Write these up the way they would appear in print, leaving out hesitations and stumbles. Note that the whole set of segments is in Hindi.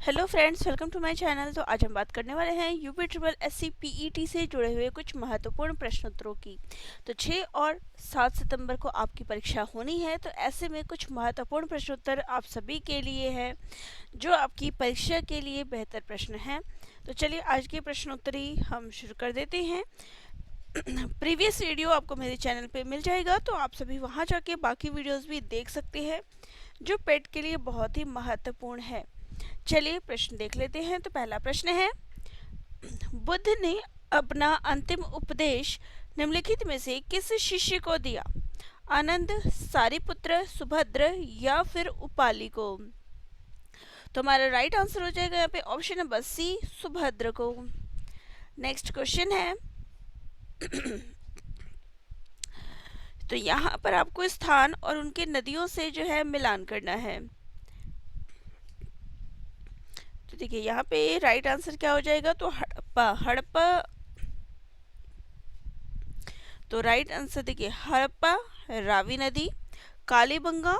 Hello friends, welcome to my channel. तो आज हम बात करने वाले हैं यूपी ट्रिपल एससी पीईटी से जुड़े हुए कुछ महत्वपूर्ण प्रश्नोत्तरों की। तो 6 और 7 सितंबर को आपकी परीक्षा होनी है, तो ऐसे में कुछ महत्वपूर्ण प्रश्नोत्तर आप सभी के लिए है जो आपकी परीक्षा के लिए बेहतर प्रश्न हैं। तो चलिए आज की प्रश्नोत्तरी हम शुरू कर देते हैं। प्रीवियस वीडियो आपको मेरे चैनल पे मिल जाएगा, तो आप सभी वहाँ जाके बाकी वीडियोस भी देख सकते हैं जो पेट के लिए बहुत ही महत्वपूर्ण है। चलिए प्रश्न देख लेते हैं। तो पहला प्रश्न है, बुद्ध ने अपना अंतिम उपदेश निम्नलिखित में से किस शिष्य को दिया? आनंद, सारिपुत्र, सुभद्र या फिर उपाली को? तो हमारा राइट आंसर हो जाएगा यहाँ पे ऑप्शन नंबर सी, सुभद्र को। नेक्स्ट क्वेश्चन है, तो यहाँ पर आपको स्थान और उनके नदियों से जो है मिलान करना है। तो देखिए यहाँ पे राइट आंसर क्या हो जाएगा? तो हड़प्पा। हड़प्पा, तो राइट आंसर देखिए हड़प्पा, रावी नदी, कालीबंगा।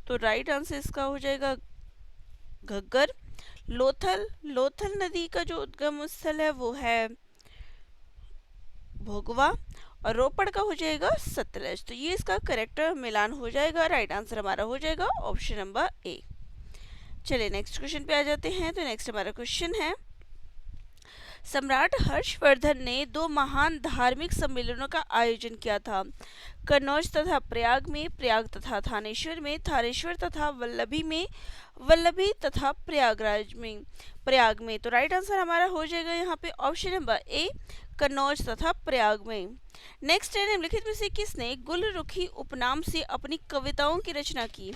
तो राइट आंसर इसका हो जाएगा घग्गर। लोथल, लोथल नदी का जो उद्गम स्थल है वो है भोगवा। और रोपड़ का हो जाएगा सतलज। तो ये इसका करेक्ट मिलान हो जाएगा। राइट आंसर हमारा हो जाएगा ऑप्शन नंबर ए। चलिए नेक्स्ट क्वेश्चन पे आ जाते हैं। तो नेक्स्ट हमारा क्वेश्चन है, सम्राट हर्षवर्धन ने 2 महान धार्मिक सम्मेलनों का आयोजन किया था। कन्नौज तथा प्रयाग में, प्रयाग तथा थानेश्वर में, थानेश्वर तथा वल्लभी में, वल्लभी तथा प्रयागराज में, प्रयाग में। तो राइट आंसर हमारा हो जाएगा यहाँ पे ऑप्शन नंबर ए, कन्नौज तथा प्रयाग में। नेक्स्ट है, निम्नलिखित में से किसने गुलरुखी उपनाम से अपनी कविताओं की रचना की?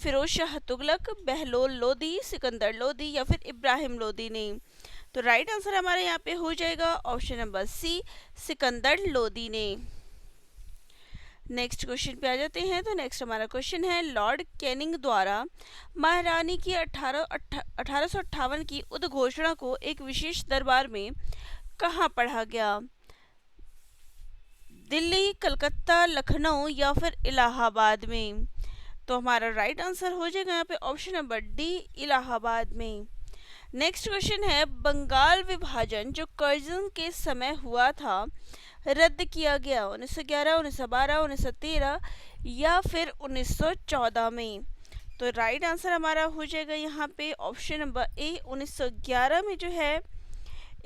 फिरोज शाह तुगलक, बहलोल लोदी, सिकंदर लोदी या फिर इब्राहिम लोदी ने? तो राइट आंसर हमारे यहाँ पे हो जाएगा option number C, Sikandar Lodi ने। नेक्स्ट क्वेश्चन पे आ जाते हैं। तो नेक्स्ट हमारा क्वेश्चन है, लॉर्ड कैनिंग द्वारा महारानी की 1858 की उद्घोषणा को एक विशेष दरबार में कहाँ पढ़ा गया? दिल्ली, कलकत्ता, लखनऊ या फिर इलाहाबाद में? तो हमारा राइट आंसर हो जाएगा यहाँ पे ऑप्शन नंबर डी, इलाहाबाद में। नेक्स्ट क्वेश्चन है, बंगाल विभाजन जो कर्जन के समय हुआ था रद्द किया गया 1911, 1912, 1913 या फिर 1914 में? तो राइट आंसर हमारा हो जाएगा यहाँ पे ऑप्शन नंबर ए, 1911 में जो है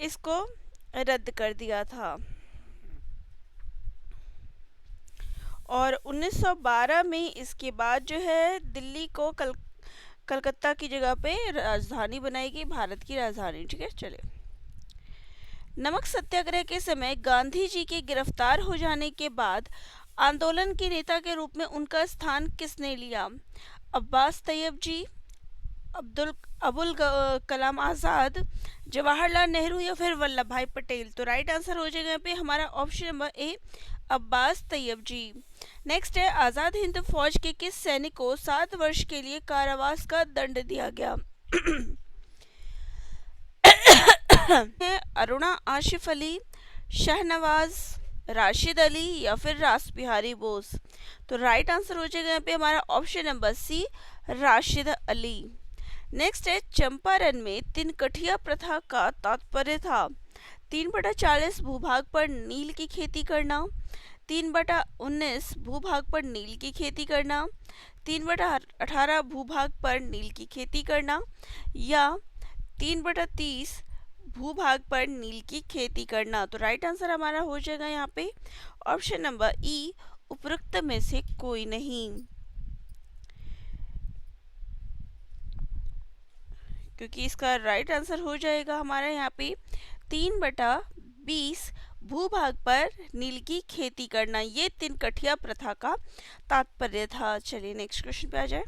इसको रद्द कर दिया था। और 1912 में इसके बाद जो है दिल्ली को कलकत्ता की जगह पे राजधानी बनाई गई, भारत की राजधानी। ठीक है, चलिए। नमक सत्याग्रह के समय गांधी जी के गिरफ्तार हो जाने के बाद आंदोलन के नेता के रूप में उनका स्थान किसने लिया? अब्बास तैयब जी, अबुल कलाम आज़ाद, जवाहरलाल नेहरू या फिर वल्लभ भाई पटेल? तो राइट आंसर हो जाएगा यहाँ पे हमारा option number A, Abbas Tyabji. Next है, आज़ाद हिंद फौज के किस सैनिक को 7 वर्ष के लिए कारावास का दंड दिया गया? अरुणा आशिफ अली, शहनवाज, राशिद अली या फिर रास बिहारी बोस? तो राइट आंसर हो जाएगा यहाँ पे हमारा option number C, Rashid Ali. Next है, चंपारण में तिनकठिया प्रथा का तात्पर्य था 3/40 भूभाग पर नील की खेती करना, 3/19 भूभाग पर नील की खेती करना, 3/18 भूभाग पर नील की खेती करना या 3/30 भूभाग पर नील की खेती करना? तो राइट आंसर हमारा हो जाएगा यहाँ पे ऑप्शन नंबर ई, उपरोक्त में से कोई नहीं, क्योंकि इसका राइट आंसर हो जाएगा हमारा यहाँ पे 3/20 भूभाग पर नील की खेती करना। ये तिनकठिया प्रथा का तात्पर्य था। चलिए नेक्स्ट क्वेश्चन पे आ जाए।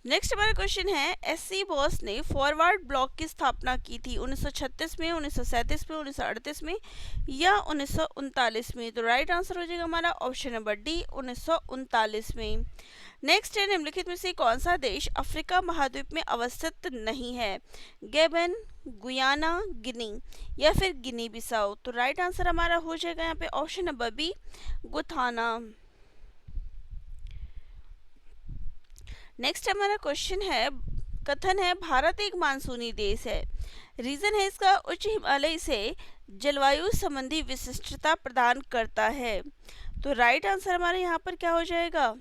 नेक्स्ट हमारा क्वेश्चन है, एससी बोस ने फॉरवर्ड ब्लॉक की स्थापना की थी 1936 में, 1937 में, 1938 में या 1939 में? तो राइट आंसर हो जाएगा हमारा ऑप्शन नंबर डी, 1939 में। नेक्स्ट है, निम्नलिखित में से कौन सा देश अफ्रीका महाद्वीप में अवस्थित नहीं है? गैबन, गुयाना, गिनी या फिर गिनी बिसाऊ? तो राइट आंसर हमारा हो जाएगा यहाँ पे ऑप्शन नंबर बी, गुथाना। नेक्स्ट हमारा क्वेश्चन है, कथन है भारत एक मानसूनी देश है। रीजन है इसका उच्च हिमालय से जलवायु संबंधी विशिष्टता प्रदान करता है। तो राइट आंसर हमारे यहाँ पर क्या हो जाएगा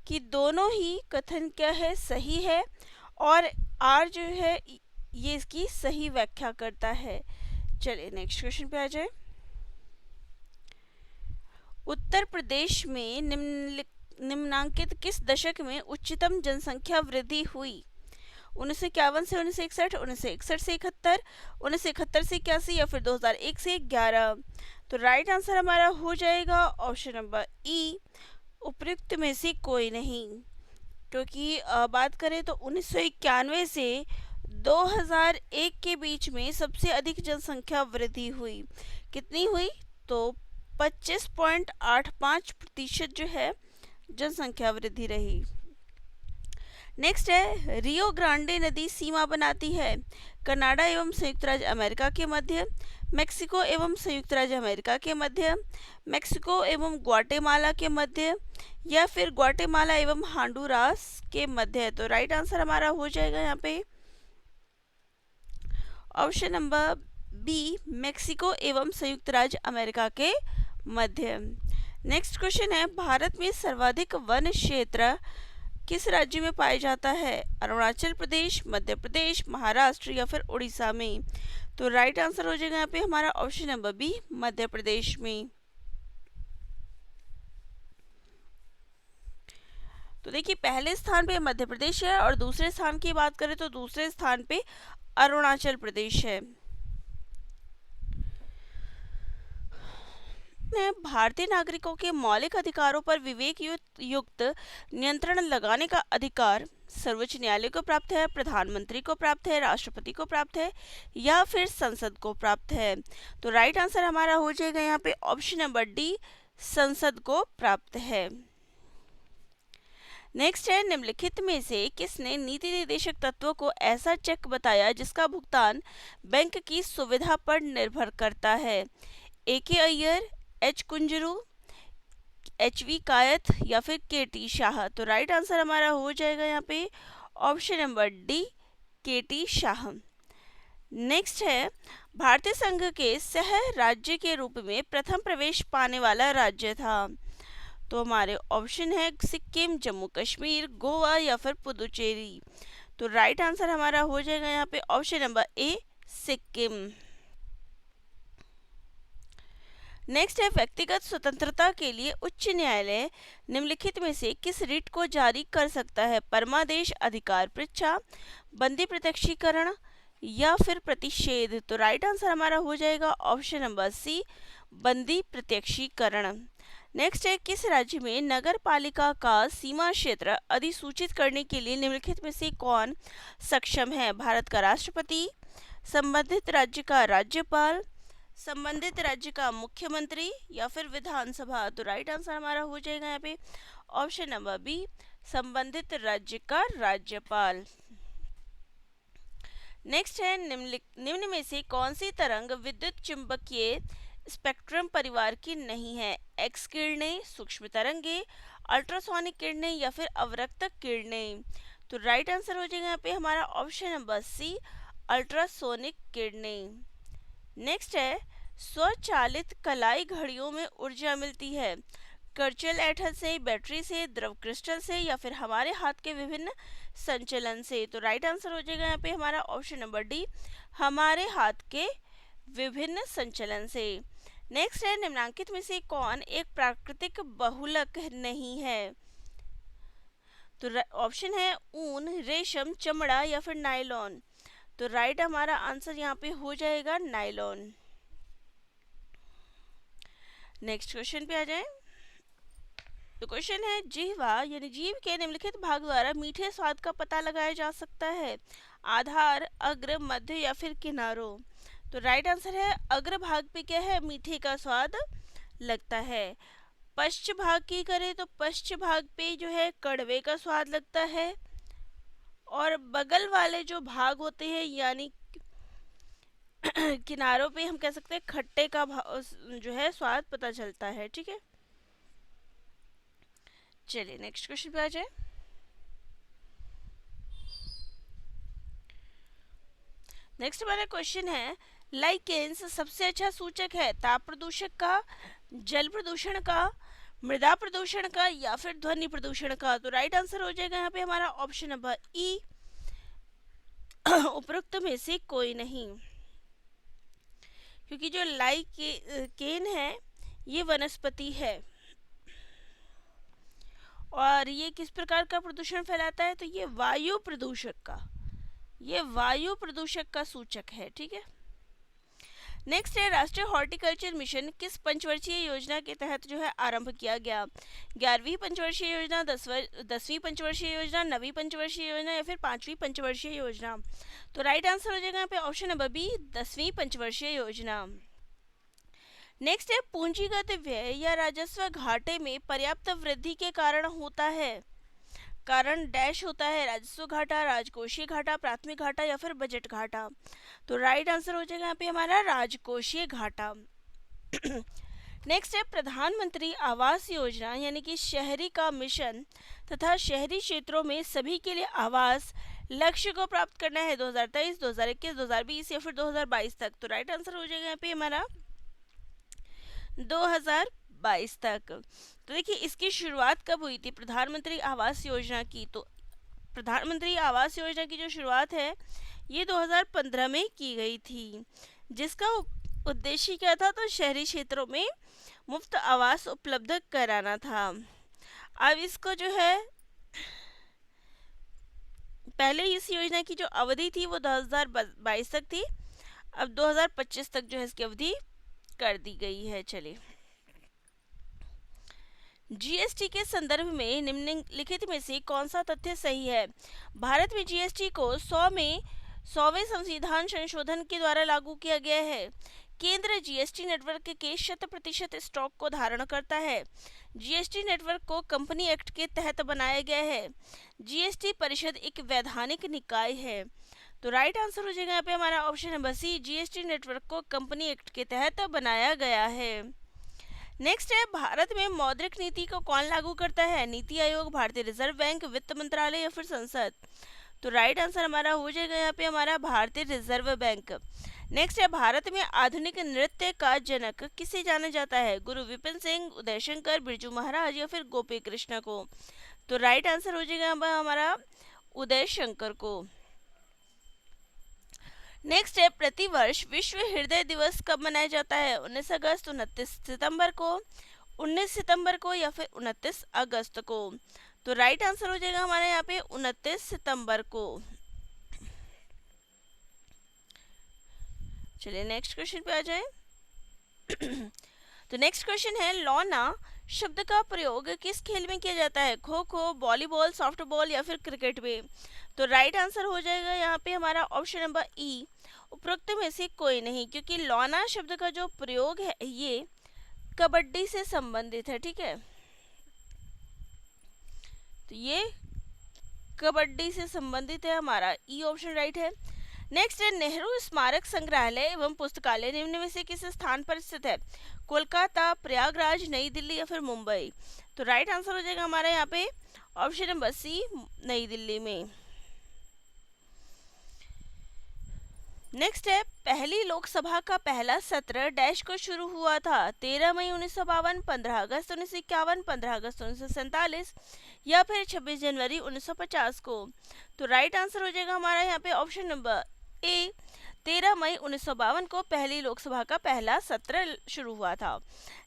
कि दोनों ही कथन क्या है, सही है, और आर जो है ये इसकी सही व्याख्या करता है। चलिए नेक्स्ट क्वेश्चन पे आ जाए। उत्तर प्रदेश में निम्नांकित किस दशक में उच्चतम जनसंख्या वृद्धि हुई? 1951 से 1961, 1961 से 71, 1971 से 81 या फिर 2001 से 11। तो राइट आंसर हमारा हो जाएगा ऑप्शन नंबर ई, उपयुक्त में से कोई नहीं। क्योंकि बात करें तो 1991 से 2001 के बीच में सबसे अधिक जनसंख्या वृद्धि हुई। कितनी हुई? तो 25.85% जो है जनसंख्या वृद्धि रही। नेक्स्ट है, रियो ग्रांडे नदी सीमा बनाती है कनाडा एवं संयुक्त राज्य अमेरिका के मध्य, मेक्सिको एवं संयुक्त राज्य अमेरिका के मध्य, मेक्सिको एवं ग्वाटेमाला के मध्य, या फिर ग्वाटेमाला एवं हांडुरास के मध्य। तो राइट आंसर हमारा हो जाएगा यहाँ पे ऑप्शन नंबर बी, मेक्सिको एवं संयुक्त राज्य अमेरिका के मध्य। नेक्स्ट क्वेश्चन है, भारत में सर्वाधिक वन क्षेत्र किस राज्य में पाया जाता है? अरुणाचल प्रदेश, मध्य प्रदेश, महाराष्ट्र या फिर उड़ीसा में। तो राइट आंसर हो जाएगा यहाँ पे हमारा option number B, Madhya Pradesh में। तो देखिए पहले स्थान पे मध्य प्रदेश है और दूसरे स्थान की बात करें तो दूसरे स्थान पे अरुणाचल प्रदेश है। भारतीय नागरिकों के मौलिक अधिकारों पर विवेक युक्त नियंत्रण लगाने का अधिकार सर्वोच्च न्यायालय को प्राप्त है, प्रधानमंत्री को प्राप्त है, राष्ट्रपति को प्राप्त है या फिर संसद को प्राप्त है। तो राइट आंसर हमारा हो जाएगा यहाँ पे ऑप्शन नंबर डी, संसद को प्राप्त है। नेक्स्ट है, निम्नलिखित में से किसने नीति निर्देशक तत्वों को ऐसा चेक बताया जिसका भुगतान बैंक की सुविधा पर निर्भर करता है? A.K. Iyer, H Kunzru, HV Kayath या फिर KT शाह। तो राइट आंसर हमारा हो जाएगा यहाँ पे option number D, KT Shah. Next है, भारतीय संघ के सह राज्य के रूप में प्रथम प्रवेश पाने वाला राज्य था। तो हमारे ऑप्शन है सिक्किम, जम्मू कश्मीर, गोवा या फिर पुदुचेरी। तो राइट आंसर हमारा हो जाएगा यहाँ पे ऑप्शन नंबर ए, सिक्किम। नेक्स्ट है, व्यक्तिगत स्वतंत्रता के लिए उच्च न्यायालय निम्नलिखित में से किस रिट को जारी कर सकता है? परमादेश, अधिकार पृच्छा, बंदी प्रत्यक्षीकरण या फिर प्रतिषेध। तो राइट आंसर हमारा हो जाएगा ऑप्शन नंबर सी, बंदी प्रत्यक्षीकरण। नेक्स्ट है, किस राज्य में नगर पालिका का सीमा क्षेत्र अधिसूचित करने के लिए निम्नलिखित में से कौन सक्षम है? भारत का राष्ट्रपति, संबंधित राज्य का राज्यपाल, संबंधित राज्य का मुख्यमंत्री या फिर विधानसभा। तो राइट आंसर हमारा हो जाएगा यहाँ पे ऑप्शन नंबर बी, संबंधित राज्य का राज्यपाल। नेक्स्ट है, निम्न में से कौन सी तरंग विद्युत चुंबकीय स्पेक्ट्रम परिवार की नहीं है? एक्स किरणें, सूक्ष्म तरंगे, अल्ट्रासोनिक किरणें या फिर अवरक्तक किरणें। तो राइट आंसर हो जाएगा यहाँ पे हमारा ऑप्शन नंबर सी, अल्ट्रासोनिक किरणें। नेक्स्ट है, स्वचालित कलाई घड़ियों में ऊर्जा मिलती है कर्चल एटल से, बैटरी से, द्रव क्रिस्टल से या फिर हमारे हाथ के विभिन्न संचलन से। तो राइट आंसर हो जाएगा यहाँ पे हमारा ऑप्शन नंबर डी, हमारे हाथ के विभिन्न संचलन से। नेक्स्ट है, निम्नांकित में से कौन एक प्राकृतिक बहुलक नहीं है? तो ऑप्शन है ऊन, रेशम, चमड़ा या फिर नायलॉन। तो राइट हमारा आंसर यहाँ पे हो जाएगा नायलॉन। नेक्स्ट क्वेश्चन पे आ जाए। तो क्वेश्चन है, जिह्वा यानी जीभ के निम्नलिखित भाग द्वारा मीठे स्वाद का पता लगाया जा सकता है? आधार, अग्र, मध्य या फिर किनारों। तो राइट आंसर है अग्र भाग पे क्या है, मीठे का स्वाद लगता है। पश्च भाग की करें तो पश्च भाग पे जो है कड़वे का स्वाद लगता है, और बगल वाले जो भाग होते हैं यानी किनारों पे हम कह सकते हैं खट्टे का जो है स्वाद पता चलता है। ठीक है, चलिए नेक्स्ट क्वेश्चन पे आ जाए। नेक्स्ट हमारा क्वेश्चन है, लाइकेंस सबसे अच्छा सूचक है ताप प्रदूषक का, जल प्रदूषण का, मृदा प्रदूषण का या फिर ध्वनि प्रदूषण का? तो राइट आंसर हो जाएगा यहाँ पे हमारा ऑप्शन नंबर ई, उपरोक्त में से कोई नहीं, क्योंकि जो लाइकेन है ये वनस्पति है और ये किस प्रकार का प्रदूषण फैलाता है? तो ये वायु प्रदूषक का सूचक है। ठीक है, नेक्स्ट है, राष्ट्रीय हॉर्टिकल्चर मिशन किस पंचवर्षीय योजना के तहत जो है आरंभ किया गया? 11वीं पंचवर्षीय योजना, 10वीं पंचवर्षीय योजना, 9वीं पंचवर्षीय योजना या फिर 5वीं पंचवर्षीय योजना? तो राइट आंसर हो जाएगा यहाँ पे ऑप्शन नंबर बी, 10वीं पंचवर्षीय योजना। नेक्स्ट है, पूंजीगत व्यय या राजस्व घाटे में पर्याप्त वृद्धि के कारण होता है। कारण डैश होता है, राजस्व घाटा, राजकोषीय घाटा, प्राथमिक घाटा या फिर बजट घाटा? तो राइट आंसर हो जाएगा यहाँ पे हमारा राजकोषीय घाटा। नेक्स्ट है, प्रधानमंत्री आवास योजना यानी कि शहरी का मिशन तथा शहरी क्षेत्रों में सभी के लिए आवास लक्ष्य को प्राप्त करना है 2023, 2021, 2020 या फिर 2022 तक? तो राइट आंसर हो जाएगा यहाँ पे हमारा 2022 तक। तो देखिए, इसकी शुरुआत कब हुई थी प्रधानमंत्री आवास योजना की? तो प्रधानमंत्री आवास योजना की जो शुरुआत है ये 2015 में की गई थी, जिसका उद्देश्य क्या था? तो शहरी क्षेत्रों में मुफ्त आवास उपलब्ध कराना था। अब इसको जो है, पहले इस योजना की जो अवधि थी वो 2022 तक थी, अब 2025 तक जो है इसकी अवधि कर दी गई है। चलिए, जीएसटी के संदर्भ में निम्नलिखित में से कौन सा तथ्य सही है? भारत में जीएसटी को 100वें संविधान संशोधन के द्वारा लागू किया गया है। केंद्र जीएसटी नेटवर्क के 100% स्टॉक को धारण करता है। जीएसटी नेटवर्क को कंपनी एक्ट के तहत बनाया गया है। जीएसटी परिषद एक वैधानिक निकाय है। तो राइट आंसर हो जाएगा यहाँ पे हमारा option number C, GST network को कंपनी एक्ट के तहत बनाया गया है। नेक्स्ट है, भारत में मौद्रिक नीति को कौन लागू करता है? नीति आयोग, भारतीय रिजर्व बैंक, वित्त मंत्रालय या फिर संसद? तो राइट आंसर हमारा हो जाएगा यहाँ पे हमारा भारतीय रिजर्व बैंक। नेक्स्ट है, भारत में आधुनिक नृत्य का जनक किसे जाना जाता है? गुरु विपिन सिंह, उदय शंकर, बिरजू महाराज या फिर गोपी कृष्ण को? तो राइट आंसर हो जाएगा हमारा उदय शंकर को। नेक्स्ट है, प्रतिवर्ष विश्व हृदय दिवस कब मनाया जाता है? 19 अगस्त, 29 सितंबर को, 19 सितंबर को या फिर 29 अगस्त को? तो राइट आंसर हो जाएगा हमारे यहाँ पे 29 सितंबर को। चलिए नेक्स्ट क्वेश्चन पे आ जाए। तो नेक्स्ट क्वेश्चन है, लौना शब्द का प्रयोग किस खेल में किया जाता है? खो खो, वॉलीबॉल, सॉफ्टबॉल या फिर क्रिकेट में? तो राइट आंसर हो जाएगा यहाँ पे हमारा ऑप्शन नंबर ई, उपरोक्त में से कोई नहीं, क्योंकि लौना शब्द का जो प्रयोग है ये कबड्डी से संबंधित है। ठीक है, तो ये कबड्डी से संबंधित है, हमारा ई ऑप्शन राइट है। नेक्स्ट है, नेहरू स्मारक संग्रहालय एवं पुस्तकालय निम्न में से किस स्थान पर स्थित है? कोलकाता, प्रयागराज, नई दिल्ली या फिर मुंबई? तो राइट आंसर हो जाएगा हमारा यहाँ पे ऑप्शन नंबर सी, नई दिल्ली में। नेक्स्ट है, पहली लोकसभा का पहला सत्र डैश को शुरू हुआ था? 13 मई 1952, 15 अगस्त 1951, 15 अगस्त 1947 या फिर 26 जनवरी 1950 को? तो राइट आंसर हो जाएगा हमारा यहाँ पे ऑप्शन नंबर ए, 13 मई 1952 को पहली लोकसभा का पहला सत्र शुरू हुआ था।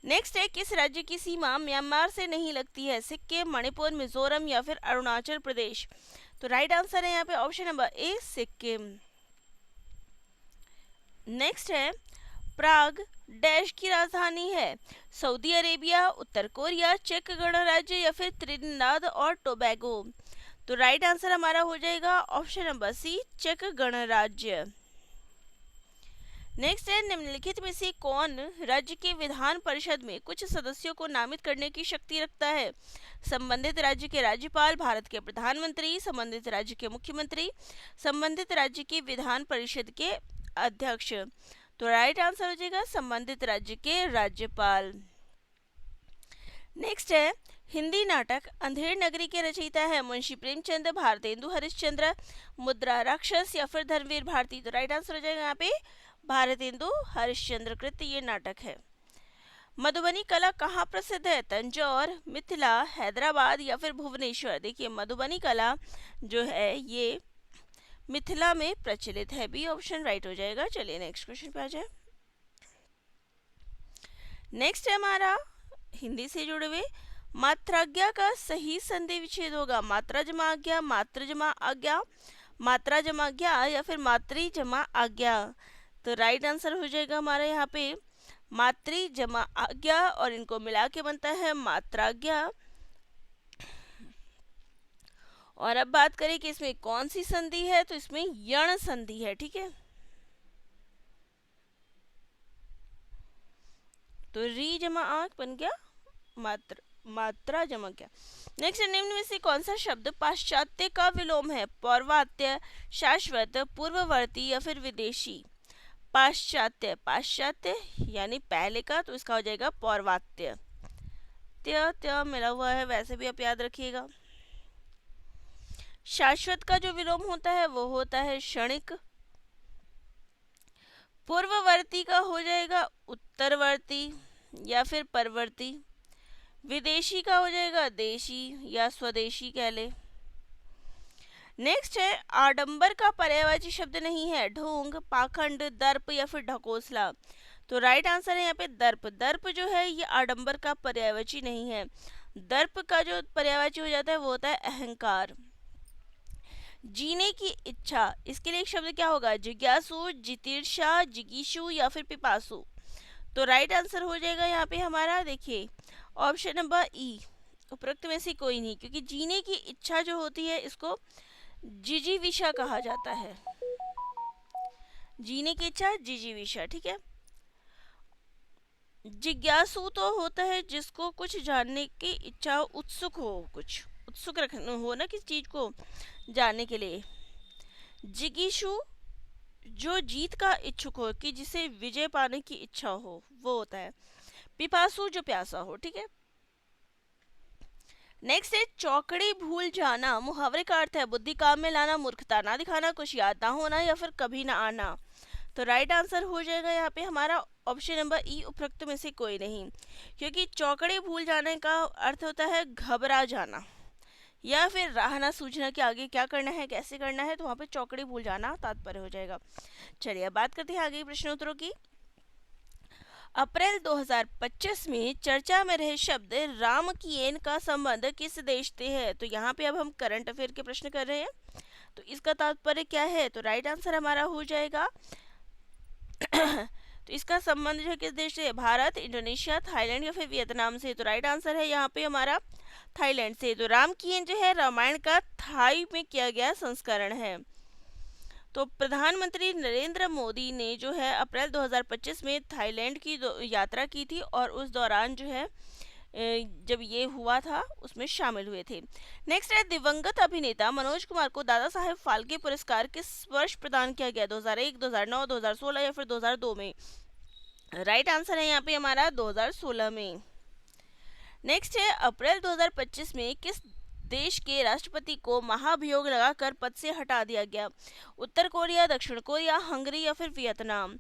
नेक्स्ट है, किस राज्य की सीमा म्यांमार से नहीं लगती है? सिक्किम, मणिपुर, मिजोरम या फिर अरुणाचल प्रदेश? तो राइट आंसर है यहाँ पे ऑप्शन नंबर ए, सिक्किम। नेक्स्ट है, प्राग डैश की राजधानी है? सऊदी अरेबिया, उत्तर कोरिया, चेक गणराज्य या फिर त्रिनिदाद और टोबैगो? तो राइट आंसर हमारा हो जाएगा ऑप्शन नंबर सी, चेक गणराज्य। नेक्स्ट है, निम्नलिखित में से कौन राज्य के विधान परिषद में कुछ सदस्यों को नामित करने की शक्ति रखता है? संबंधित राज्य के राज्यपाल, भारत के प्रधानमंत्री, संबंधित राज्य के मुख्यमंत्री, संबंधित राज्य की विधान परिषद के अध्यक्ष? तो राइट आंसर हो जाएगा संबंधित राज्य के राज्यपाल। नेक्स्ट है, हिंदी नाटक अंधेर नगरी के रचयिता है मुंशी प्रेमचंद, भारतेंदु हरिश्चंद्र, मुद्रा राक्षस या फिर धर्मवीर भारती। तो राइट आंसर हो जाएगा यहाँ पे भारतेंदु हरिश्चंद्र कृत ये नाटक है। मधुबनी कला कहाँ प्रसिद्ध है? तंजौर, मिथिला, हैदराबाद या फिर भुवनेश्वर। देखिए मधुबनी कला जो है ये मिथिला में प्रचलित है, बी ऑप्शन राइट हो जाएगा। चलिए नेक्स्ट क्वेश्चन पे आ जाए। नेक्स्ट है हमारा हिंदी से जुड़े हुए मात्राज्ञा का सही संधि विच्छेद होगा मात्रा जमा आज्ञा, मात्र जमा आज्ञा, मात्रा जमा आज्ञा या फिर मात्री जमा आज्ञा। तो राइट आंसर हो जाएगा हमारा यहाँ पे मात्री जमा आज्ञा और इनको मिला के बनता है मात्राज्ञा। और अब बात करें कि इसमें कौन सी संधि है, तो इसमें यण संधि है, ठीक है। तो री जमा आंख बन गया मात्रा जमा क्या। नेक्स्ट, निम्न में से कौन सा शब्द पाश्चात्य का विलोम है? पौर्वात्य, शाश्वत, पूर्ववर्ती या फिर विदेशी। पाश्चात्य, पाश्चात्य यानी पहले का, तो इसका हो जाएगा पौर्वात्य। त्य मिला हुआ है, वैसे भी आप याद रखिएगा। शाश्वत का जो विलोम होता है वो होता है क्षणिक। पूर्ववर्ती का हो जाएगा उत्तरवर्ती या फिर परवर्ती। विदेशी का हो जाएगा देशी या स्वदेशी कह ले। नेक्स्ट है आडंबर का पर्यायवाची शब्द नहीं है? ढोंग, पाखंड, दर्प या फिर ढकोसला। तो राइट आंसर है यहाँ पे दर्प। दर्प जो है ये आडंबर का पर्यायवाची नहीं है। दर्प का जो पर्यायवाची हो जाता है वो होता है अहंकार। जीने की इच्छा, इसके लिए एक शब्द क्या होगा? जिज्ञासु, जितीर्षा, जिगीषु या फिर पिपासु। तो राइट आंसर हो जाएगा यहाँ पे हमारा, देखिए ऑप्शन नंबर ई, उपरोक्त में से कोई नहीं, क्योंकि जीने की इच्छा जो होती है इसको जिजीविषा कहा जाता है। जीने की इच्छा जिजीविषा, ठीक है। जिज्ञासु तो होता है जिसको कुछ जानने की इच्छा, उत्सुक हो, कुछ उत्सुक रखना हो ना किसी चीज को जानने के लिए। जिगीषु जो जीत का इच्छुक हो, कि जिसे विजय पाने की इच्छा हो, वो होता है। पिपासु जो प्यासा हो, ठीक है। नेक्स्ट है चौकड़ी भूल जाना। मुहावरे का अर्थ है बुद्धि काम में लाना, मूर्खता ना दिखाना, कुछ याद ना होना या फिर कभी ना आना। तो राइट आंसर हो जाएगा यहाँ पे हमारा ऑप्शन नंबर ई, उपरोक्त में से कोई नहीं, क्योंकि चौकड़ी भूल जाने का अर्थ होता है घबरा जाना या फिर राह ना सूझना कि आगे क्या करना है, कैसे करना है, तो वहाँ पे चौकड़ी भूल जाना तात्पर्य हो जाएगा। चलिए बात करते हैं आगे प्रश्नोत्तरों की। अप्रैल 2025 में चर्चा में रहे शब्द राम की एन का संबंध किस देश से है? तो यहाँ पे अब हम करंट अफेयर के प्रश्न कर रहे हैं, तो इसका तात्पर्य क्या है? तो राइट आंसर हमारा हो जाएगा तो इसका संबंध जो किस देश से है? भारत, इंडोनेशिया, थाईलैंड या फिर वियतनाम से। तो राइट आंसर है यहाँ पे हमारा थाईलैंड से। तो राम की एन जो है रामायण का थाई में किया गया संस्करण है। तो प्रधानमंत्री नरेंद्र मोदी ने जो है अप्रैल 2025 में थाईलैंड की यात्रा की थी और उस दौरान जो है जब ये हुआ था उसमें शामिल हुए थे। नेक्स्ट है दिवंगत अभिनेता मनोज कुमार को दादा साहेब फाल्के पुरस्कार किस वर्ष प्रदान किया गया? 2001, 2009, 2016 या फिर 2002 में। राइट आंसर है यहाँ पे हमारा 2016 में। नेक्स्ट है अप्रैल 2025 में किस देश के राष्ट्रपति को महाभियोग लगाकर पद से हटा दिया गया? उत्तर कोरिया, दक्षिण कोरिया, हंगरी या फिर वियतनाम।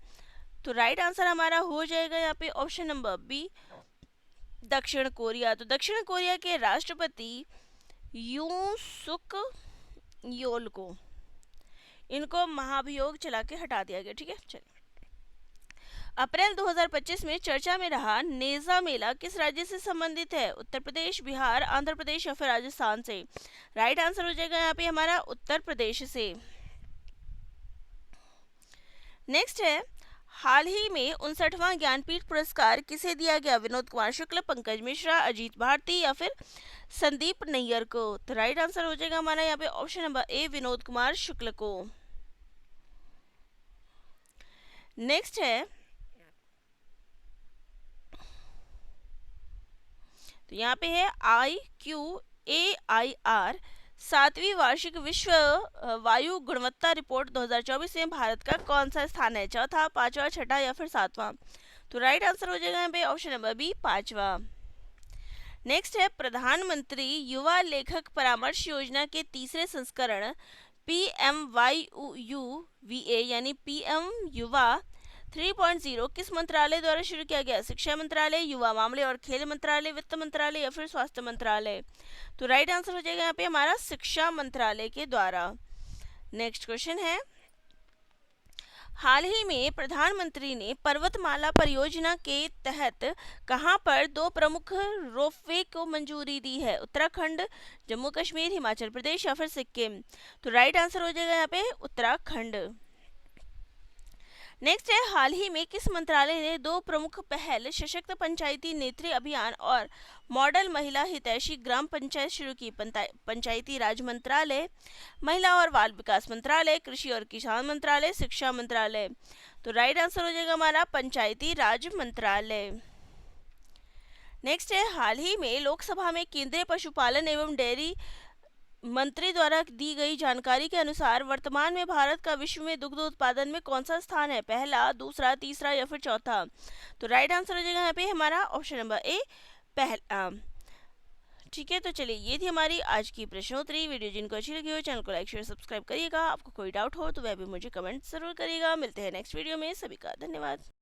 तो राइट आंसर हमारा हो जाएगा यहाँ पे ऑप्शन नंबर बी, दक्षिण कोरिया। तो दक्षिण कोरिया के राष्ट्रपति यूं सुक योल को इनको महाभियोग चला के हटा दिया गया, ठीक है। चलिए अप्रैल 2025 में चर्चा में रहा नेजा मेला किस राज्य से संबंधित है? उत्तर प्रदेश, बिहार, आंध्र प्रदेश या फिर राजस्थान से। राइट आंसर हो जाएगा यहाँ पे हमारा उत्तर प्रदेश से। नेक्स्ट है हाल ही में 59वां ज्ञानपीठ पुरस्कार किसे दिया गया? विनोद कुमार शुक्ल, पंकज मिश्रा, अजीत भारती या फिर संदीप नैयर को। तो राइट आंसर हो जाएगा हमारा यहाँ पे option number A, Vinod Kumar Shukla को। नेक्स्ट है तो यहाँ पे है IQAIR 7वीं वार्षिक विश्व वायु गुणवत्ता रिपोर्ट 2024 में भारत का कौन सा स्थान है? चौथा, पांचवा, छठा या फिर सातवां। तो राइट आंसर हो जाएगा यहाँ पे ऑप्शन नंबर बी, पांचवा। नेक्स्ट है प्रधानमंत्री युवा लेखक परामर्श योजना के तीसरे संस्करण PMYUVA यानी PM युवा 3.0 किस मंत्रालय द्वारा शुरू किया गया? शिक्षा मंत्रालय, युवा मामले और खेल मंत्रालय, वित्त मंत्रालय या फिर स्वास्थ्य मंत्रालय? तो राइट आंसर हो जाएगा यहाँ पे हमारा शिक्षा मंत्रालय के द्वारा। नेक्स्ट क्वेश्चन है, हाल ही में प्रधानमंत्री ने पर्वतमाला परियोजना के तहत कहां पर 2 प्रमुख रोपवे को मंजूरी दी है? उत्तराखंड, जम्मू कश्मीर, हिमाचल प्रदेश या फिर सिक्किम? तो राइट आंसर हो जाएगा यहाँ पे उत्तराखंड। नेक्स्ट है, हाल ही में किस मंत्रालय ने 2 प्रमुख पहल सशक्त पंचायती नेत्री अभियान और मॉडल महिला हितैषी ग्राम पंचायत शुरू की? पंचायती राज मंत्रालय, महिला और बाल विकास मंत्रालय, कृषि और किसान मंत्रालय, शिक्षा मंत्रालय? तो राइट आंसर हो जाएगा हमारा पंचायती राज मंत्रालय। नेक्स्ट है, हाल ही में लोकसभा में केंद्रीय पशुपालन एवं डेयरी मंत्री द्वारा दी गई जानकारी के अनुसार वर्तमान में भारत का विश्व में दुग्ध उत्पादन में कौन सा स्थान है? पहला, दूसरा, तीसरा या फिर चौथा? तो राइट आंसर हो जाएगा यहाँ पे हमारा ऑप्शन नंबर ए, पहला। ठीक है, तो चलिए ये थी हमारी आज की प्रश्नोत्तरी। वीडियो जिनको अच्छी लगी हो चैनल को लाइक शेयर सब्सक्राइब करिएगा। आपको कोई डाउट हो तो वह भी मुझे कमेंट जरूर करिएगा। मिलते हैं नेक्स्ट वीडियो में, सभी का धन्यवाद।